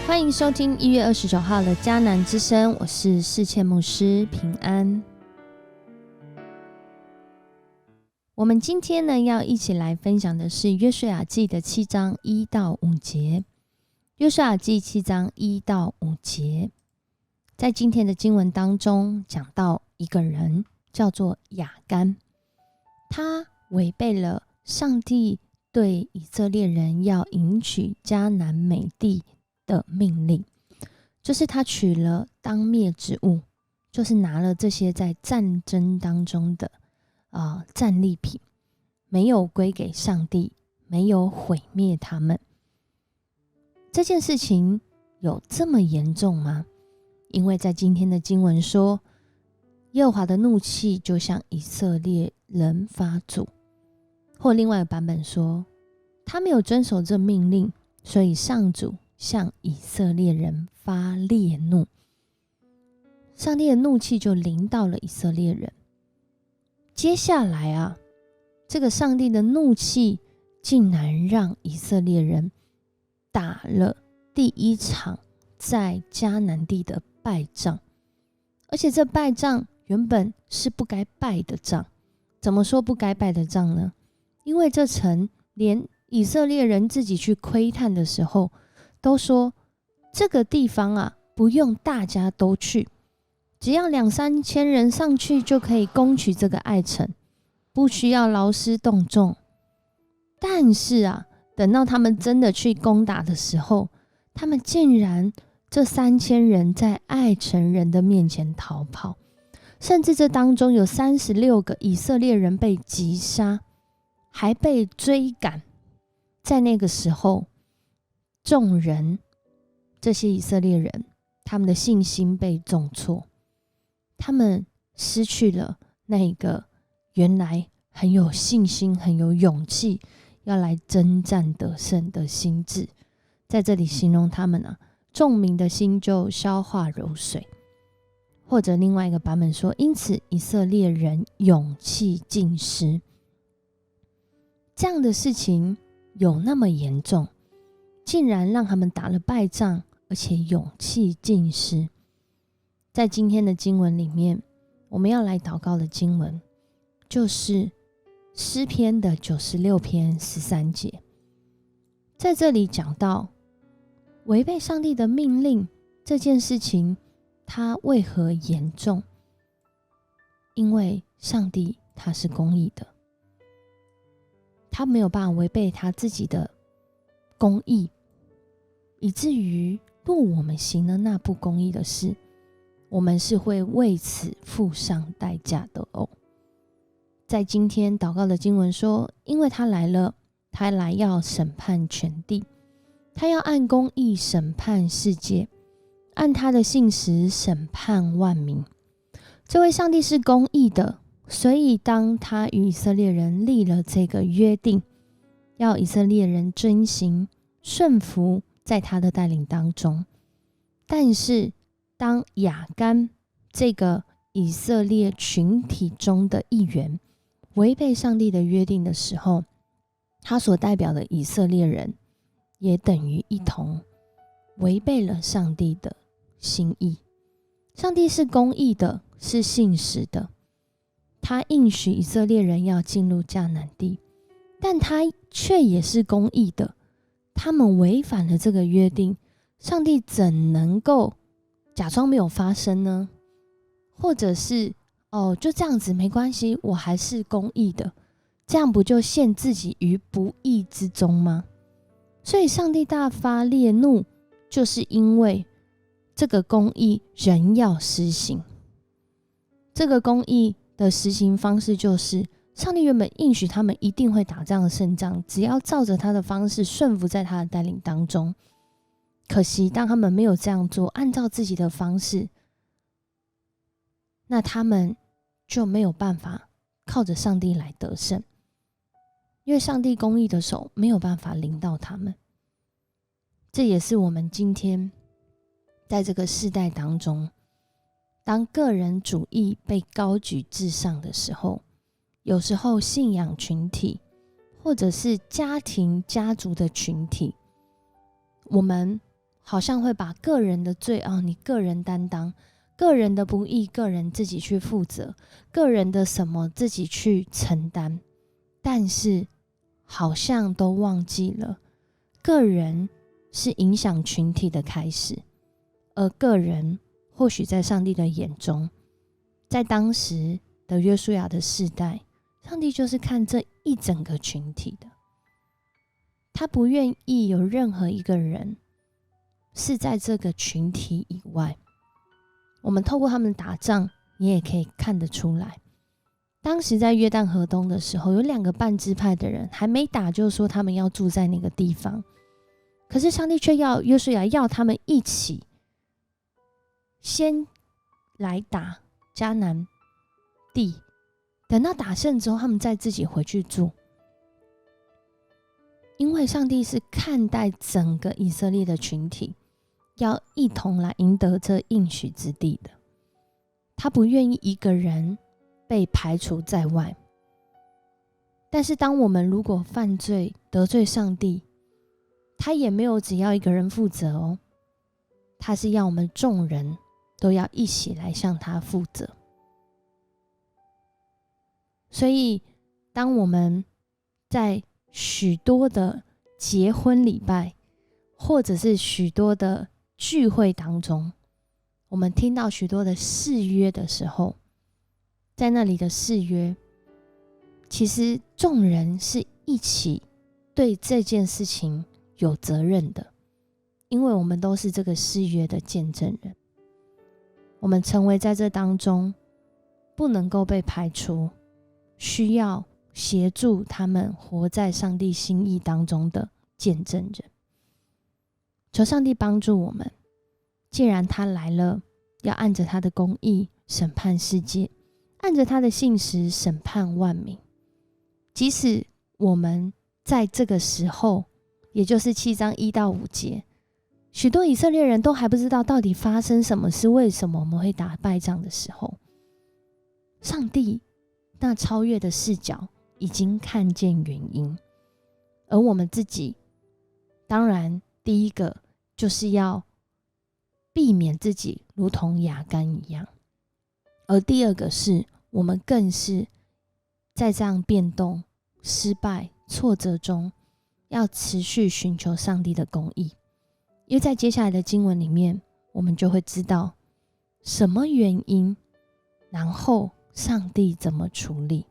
欢迎收听1月29号的迦南之声，我是世倩牧师平安。我们今天呢要一起来分享的是约书亚记的7章1到5节。约书亚记7章1到5节，在今天的经文当中讲到一个人叫做亚干，他违背了上帝对以色列人要迎娶迦南美地的命令，就是他取了当灭之物，就是拿了这些在战争当中的战利品，没有归给上帝，没有毁灭他们。这件事情有这么严重吗？因为在今天的经文说，耶和华的怒气就向以色列人发作，或另外一个版本说，他没有遵守这命令，所以上主向以色列人发烈怒，上帝的怒气就临到了以色列人。接下来这个上帝的怒气竟然让以色列人打了第一场在迦南地的败仗，而且这败仗原本是不该败的仗。怎么说不该败的仗呢？因为这城连以色列人自己去窥探的时候都说，这个地方不用大家都去，只要2-3千人上去就可以攻取这个爱城，不需要劳师动众。但是等到他们真的去攻打的时候，他们竟然这3000人在爱城人的面前逃跑，甚至这当中有36个以色列人被击杀，还被追赶。在那个时候，众人这些以色列人，他们的信心被重挫，他们失去了那个原来很有信心很有勇气要来征战得胜的心志。在这里形容他们众民的心就消化如水，或者另外一个版本说，因此以色列人勇气尽失。这样的事情有那么严重，竟然让他们打了败仗，而且勇气尽失。在今天的经文里面，我们要来祷告的经文就是诗篇的96篇13节。在这里讲到违背上帝的命令这件事情，它为何严重？因为上帝他是公义的，他没有办法违背他自己的公义，以至于若我们行了那不公义的事，我们是会为此付上代价的在今天祷告的经文说，因为他来了，他来要审判全地，他要按公义审判世界，按他的信实审判万民。这位上帝是公义的，所以当他与以色列人立了这个约定，要以色列人遵行顺服在他的带领当中。但是当亚干这个以色列群体中的一员违背上帝的约定的时候，他所代表的以色列人也等于一同违背了上帝的心意。上帝是公义的，是信实的，他应许以色列人要进入迦南地，但他却也是公义的。他们违反了这个约定，上帝怎能够假装没有发生呢？或者是就这样子没关系，我还是公义的，这样不就陷自己于不义之中吗？所以上帝大发烈怒，就是因为这个公义仍要施行。这个公义的实行方式就是上帝原本应许他们一定会打这样的胜仗，只要照着他的方式顺服在他的带领当中。可惜当他们没有这样做，按照自己的方式，那他们就没有办法靠着上帝来得胜，因为上帝公义的手没有办法临到他们。这也是我们今天在这个世代当中，当个人主义被高举至上的时候，有时候信仰群体或者是家庭家族的群体，我们好像会把个人的罪你个人担当，个人的不义个人自己去负责，个人的什么自己去承担，但是好像都忘记了个人是影响群体的开始，而个人或许在上帝的眼中，在当时的约书亚的世代，上帝就是看这一整个群体的，他不愿意有任何一个人是在这个群体以外。我们透过他们打仗，你也可以看得出来，当时在约旦河东的时候，有2个半支派的人还没打就说他们要住在那个地方，可是上帝却要约书亚要他们一起先来打迦南地，等到打胜之后，他们再自己回去住。因为上帝是看待整个以色列的群体，要一同来赢得这应许之地的，他不愿意一个人被排除在外。但是当我们如果犯罪得罪上帝，他也没有只要一个人负责哦，他是要我们众人都要一起来向他负责。所以当我们在许多的结婚礼拜，或者是许多的聚会当中，我们听到许多的誓约的时候，在那里的誓约，其实众人是一起对这件事情有责任的，因为我们都是这个誓约的见证人，我们成为在这当中不能够被排除，需要协助他们活在上帝心意当中的见证人。求上帝帮助我们，既然他来了，要按着他的公义审判世界，按着他的信实审判万民。即使我们在这个时候，也就是7章1到5节，许多以色列人都还不知道到底发生什么事，为什么我们会打败仗的时候，上帝那超越的视角已经看见原因。而我们自己，当然第一个就是要避免自己如同亚干一样，而第二个是我们更是在这样变动、失败、挫折中，要持续寻求上帝的公义。因为在接下来的经文里面，我们就会知道什么原因，然后上帝怎么处理。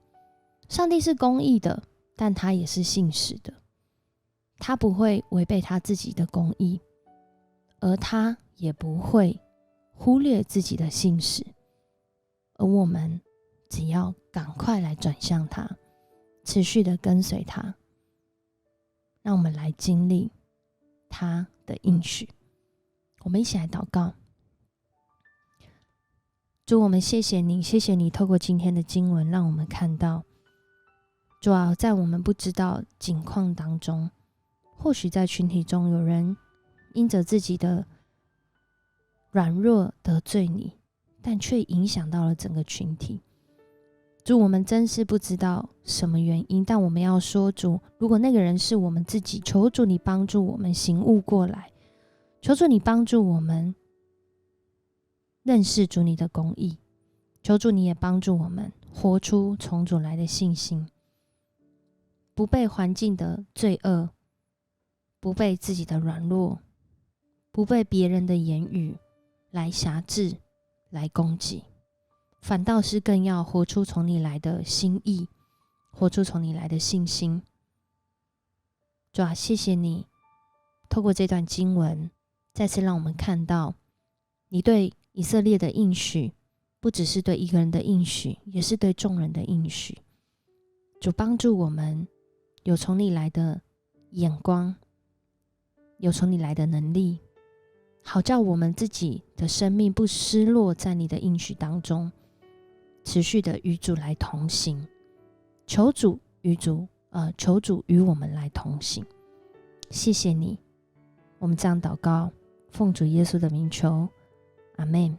上帝是公义的，但他也是信实的，他不会违背他自己的公义，而他也不会忽略自己的信实，而我们只要赶快来转向他，持续的跟随他，让我们来经历他的应许。我们一起来祷告。主，我们谢谢你，谢谢你透过今天的经文让我们看到，主啊，在我们不知道境况当中，或许在群体中有人因着自己的软弱得罪你，但却影响到了整个群体。主，我们真是不知道什么原因，但我们要说，主，如果那个人是我们自己，求主你帮助我们醒悟过来，求主你帮助我们认识主你的公义，求主你也帮助我们活出从主来的信心，不被环境的罪恶，不被自己的软弱，不被别人的言语来辖制，来攻击，反倒是更要活出从你来的心意，活出从你来的信心。主啊，谢谢你透过这段经文再次让我们看到你对以色列的应许，不只是对一个人的应许，也是对众人的应许。主，帮助我们有从你来的眼光，有从你来的能力，好叫我们自己的生命不失落在你的应许当中，持续的与主来同行。求主与我们来同行。谢谢你，我们这样祷告，奉主耶稣的名求，阿们。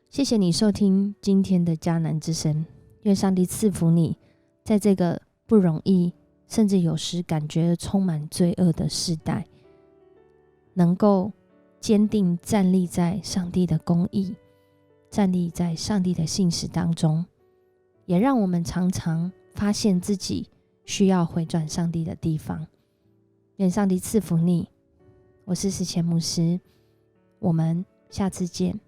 谢谢你收听今天的迦南之声，愿上帝赐福你，在这个不容易，甚至有时感觉充满罪恶的世代，能够坚定站立在上帝的公义，站立在上帝的信实当中，也让我们常常发现自己需要回转上帝的地方。愿上帝赐福你，我是思谦牧师，我们下次见。